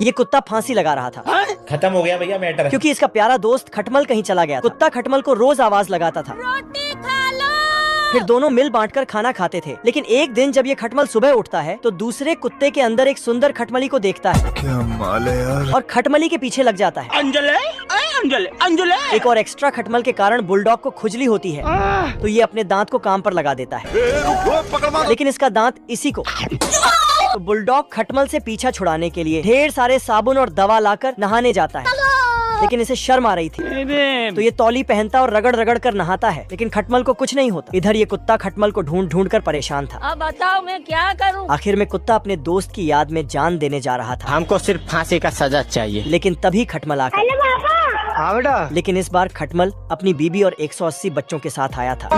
ये कुत्ता फांसी लगा रहा था। खत्म हो गया भैया मैटर। क्योंकि इसका प्यारा दोस्त खटमल कहीं चला गया। कुत्ता खटमल को रोज आवाज लगाता था, रोटी खा लो। फिर दोनों मिल बांटकर खाना खाते थे। लेकिन एक दिन जब ये खटमल सुबह उठता है तो दूसरे कुत्ते के अंदर एक सुंदर खटमली को देखता है। क्या माल है यार। और खटमली के पीछे लग जाता है। अंजले एक और एक्स्ट्रा खटमल के कारण बुलडॉग को खुजली होती है, तो ये अपने दांत को काम पर लगा देता है। लेकिन इसका दांत इसी को। तो बुलडॉग खटमल से पीछा छुड़ाने के लिए ढेर सारे साबुन और दवा लाकर नहाने जाता है। लेकिन इसे शर्म आ रही थी, तो ये तौली पहनता और रगड़ रगड़ कर नहाता है। लेकिन खटमल को कुछ नहीं होता। इधर ये कुत्ता खटमल को ढूंढ ढूंढ कर परेशान था। अब बताओ मैं क्या करूं? आखिर में कुत्ता अपने दोस्त की याद में जान देने जा रहा था। हमको सिर्फ फांसी का सजा चाहिए। लेकिन तभी खटमल आ गया। हाँ बेटा। लेकिन इस बार खटमल अपनी बीबी और 180 बच्चों के साथ आया था।